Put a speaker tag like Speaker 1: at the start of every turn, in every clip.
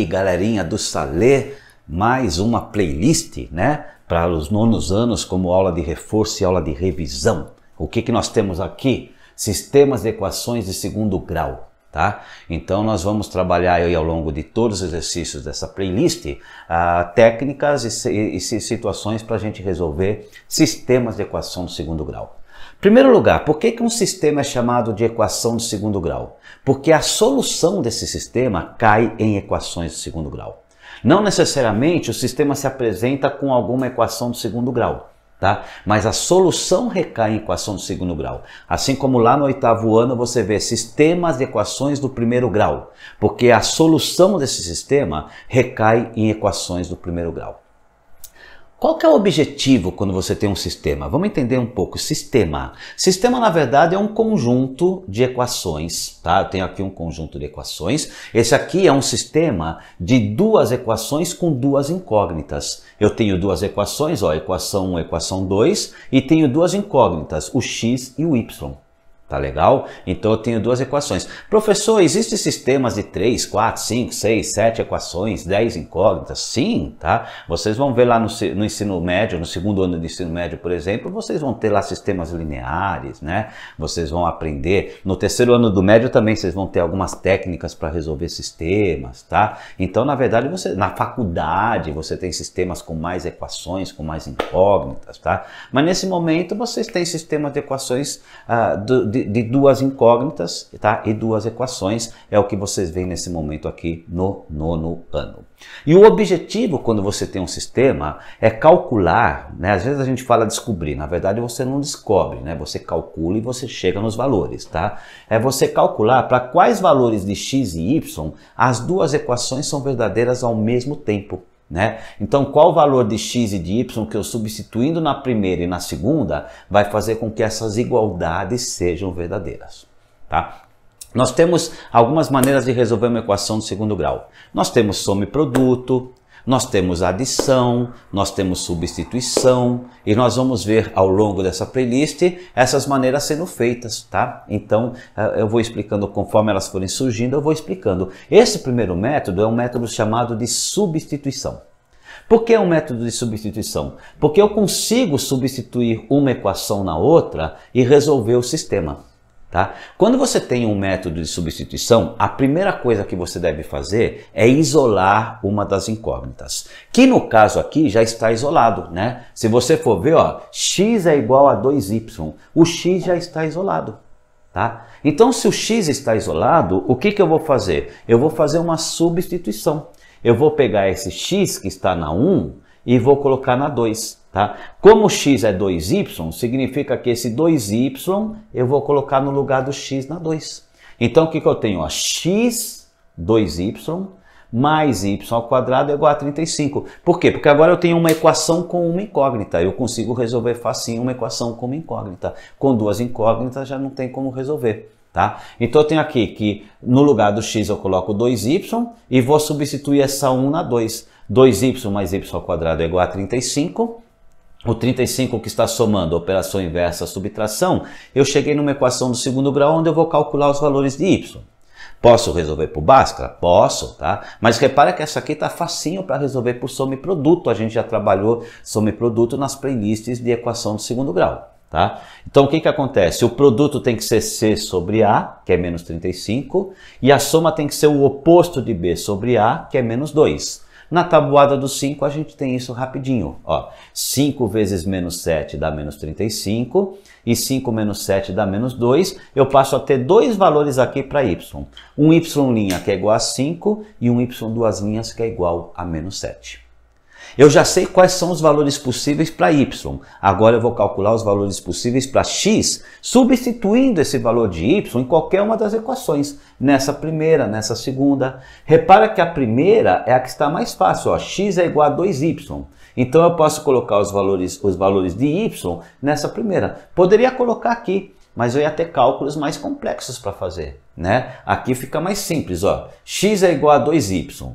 Speaker 1: aí, galerinha do Salê, mais uma playlist, né, para os nonos anos como aula de reforço e aula de revisão. O que nós temos aqui? Sistemas de equações de segundo grau, tá? Então nós vamos trabalhar aí ao longo de todos os exercícios dessa playlist técnicas e situações para a gente resolver sistemas de equação do segundo grau. Em primeiro lugar, por que um sistema é chamado de equação de segundo grau? Porque a solução desse sistema cai em equações de segundo grau. Não necessariamente o sistema se apresenta com alguma equação de segundo grau, tá? Mas a solução recai em equação de segundo grau. Assim como lá no oitavo ano você vê sistemas de equações do primeiro grau, porque a solução desse sistema recai em equações do primeiro grau. Qual que é o objetivo quando você tem um sistema? Vamos entender um pouco. Sistema. Sistema, na verdade, é um conjunto de equações, tá? Eu tenho aqui um conjunto de equações. Esse aqui é um sistema de duas equações com duas incógnitas. Eu tenho duas equações, ó, equação 1, equação 2, e tenho duas incógnitas, o x e o y. Tá legal? Então eu tenho duas equações. Professor, existem sistemas de 3, 4, 5, 6, 7 equações, 10 incógnitas? Sim, tá? Vocês vão ver lá no ensino médio, no segundo ano de ensino médio, por exemplo, vocês vão ter lá sistemas lineares, né? Vocês vão aprender. No terceiro ano do médio também vocês vão ter algumas técnicas para resolver sistemas, tá? Então, na verdade, na faculdade você tem sistemas com mais equações, com mais incógnitas, tá? Mas nesse momento vocês têm sistemas de equações de duas incógnitas, tá? E duas equações, é o que vocês veem nesse momento aqui no nono ano. E o objetivo quando você tem um sistema é calcular, né? Às vezes a gente fala descobrir, na verdade você não descobre, né? Você calcula e você chega nos valores, tá? É você calcular para quais valores de x e y as duas equações são verdadeiras ao mesmo tempo. Né? Então, qual o valor de x e de y que eu substituindo na primeira e na segunda vai fazer com que essas igualdades sejam verdadeiras, tá? Nós temos algumas maneiras de resolver uma equação de segundo grau. Nós temos soma e produto, nós temos adição, nós temos substituição e nós vamos ver ao longo dessa playlist essas maneiras sendo feitas, tá? Então eu vou explicando conforme elas forem surgindo, eu vou explicando. Esse primeiro método é um método chamado de substituição. Por que é um método de substituição? Porque eu consigo substituir uma equação na outra e resolver o sistema. Tá? Quando você tem um método de substituição, a primeira coisa que você deve fazer é isolar uma das incógnitas, que no caso aqui já está isolado, né? Se você for ver, ó, x é igual a 2y, o x já está isolado. Tá? Então, se o x está isolado, o que eu vou fazer? Eu vou fazer uma substituição. Eu vou pegar esse x que está na 1 e vou colocar na 2. Tá? Como x é 2y, significa que esse 2y eu vou colocar no lugar do x na 2. Então o que eu tenho? Ó, x 2y mais y ao quadrado é igual a 35. Por quê? Porque agora eu tenho uma equação com uma incógnita. Eu consigo resolver facinho uma equação com uma incógnita. Com duas incógnitas já não tem como resolver. Tá? Então eu tenho aqui que no lugar do x eu coloco 2y e vou substituir essa 1 na 2. 2y mais y ao quadrado é igual a 35. O 35 que está somando a operação inversa, a subtração, eu cheguei numa equação do segundo grau onde eu vou calcular os valores de y. Posso resolver por Bhaskara? Posso, tá? Mas repara que essa aqui está facinho para resolver por soma e produto. A gente já trabalhou soma e produto nas playlists de equação do segundo grau. Tá? Então o que acontece? O produto tem que ser C sobre A, que é menos 35, e a soma tem que ser o oposto de B sobre A, que é menos 2. Na tabuada do 5 a gente tem isso rapidinho. Ó, 5 vezes menos 7 dá menos 35 e 5 menos 7 dá menos 2. Eu passo a ter dois valores aqui para y. Um y' que é igual a 5 e um y' que é igual a menos 7. Eu já sei quais são os valores possíveis para y. Agora eu vou calcular os valores possíveis para x, substituindo esse valor de y em qualquer uma das equações. Nessa primeira, nessa segunda. Repara que a primeira é a que está mais fácil. Ó, x é igual a 2y. Então eu posso colocar os valores de y nessa primeira. Poderia colocar aqui, mas eu ia ter cálculos mais complexos para fazer, né? Aqui fica mais simples. Ó, x é igual a 2y.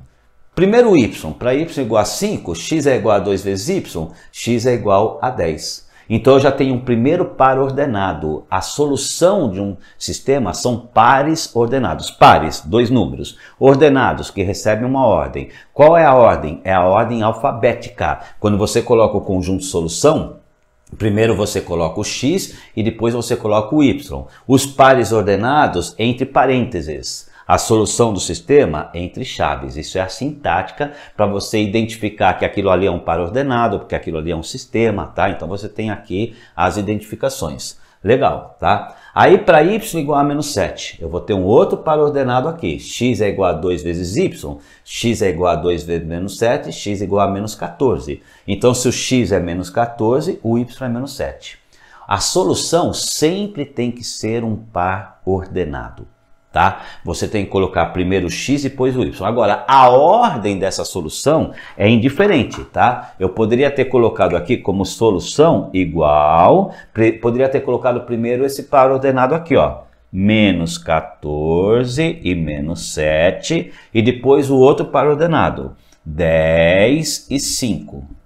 Speaker 1: Primeiro y, para y igual a 5, x é igual a 2 vezes y, x é igual a 10. Então eu já tenho um primeiro par ordenado. A solução de um sistema são pares ordenados. Pares, dois números. Ordenados, que recebem uma ordem. Qual é a ordem? É a ordem alfabética. Quando você coloca o conjunto solução, primeiro você coloca o x e depois você coloca o y. Os pares ordenados entre parênteses. A solução do sistema entre chaves. Isso é a sintática para você identificar que aquilo ali é um par ordenado, porque aquilo ali é um sistema, tá? Então você tem aqui as identificações. Legal, tá? Aí para y igual a menos 7, eu vou ter um outro par ordenado aqui. X é igual a 2 vezes y, x é igual a 2 vezes menos 7, x é igual a menos 14. Então se o x é menos 14, o y é menos 7. A solução sempre tem que ser um par ordenado. Tá? Você tem que colocar primeiro o x e depois o y. Agora, a ordem dessa solução é indiferente, tá? Eu poderia ter colocado aqui como solução igual, poderia ter colocado primeiro esse par ordenado aqui, ó, menos 14 e menos 7, e depois o outro par ordenado, 10 e 5.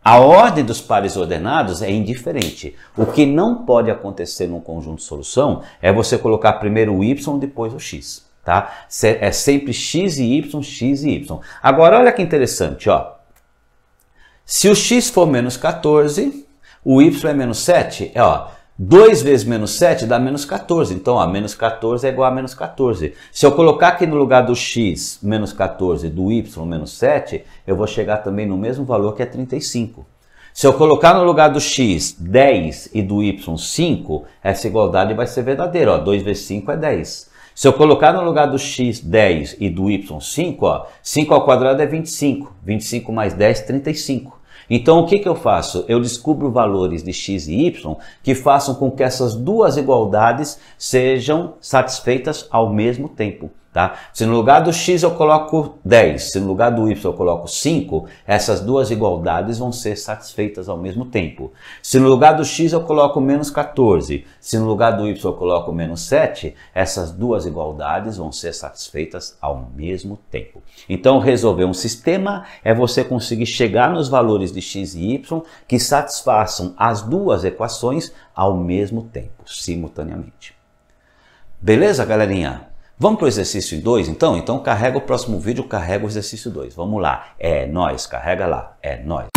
Speaker 1: A ordem dos pares ordenados é indiferente. O que não pode acontecer num conjunto de solução é você colocar primeiro o y e depois o x, tá? É sempre x e y, x e y. Agora, olha que interessante, ó. Se o x for menos 14, o y é menos 7, ó. 2 vezes menos 7 dá menos 14. Então, ó, menos 14 é igual a menos 14. Se eu colocar aqui no lugar do x menos 14, do y menos 7, eu vou chegar também no mesmo valor que é 35. Se eu colocar no lugar do x 10 e do y 5, essa igualdade vai ser verdadeira. Ó, 2 vezes 5 é 10. Se eu colocar no lugar do x 10 e do y 5, ó, 5 ao quadrado é 25. 25 mais 10, 35. Então, o que eu faço? Eu descubro valores de x e y que façam com que essas duas igualdades sejam satisfeitas ao mesmo tempo. Tá? Se no lugar do x eu coloco 10, se no lugar do y eu coloco 5, essas duas igualdades vão ser satisfeitas ao mesmo tempo. Se no lugar do x eu coloco menos 14, se no lugar do y eu coloco menos 7, essas duas igualdades vão ser satisfeitas ao mesmo tempo. Então, resolver um sistema é você conseguir chegar nos valores de x e y que satisfaçam as duas equações ao mesmo tempo, simultaneamente. Beleza, galerinha? Vamos para o exercício 2, então? Então carrega o próximo vídeo, carrega o exercício 2. Vamos lá. É nóis, carrega lá. É nóis.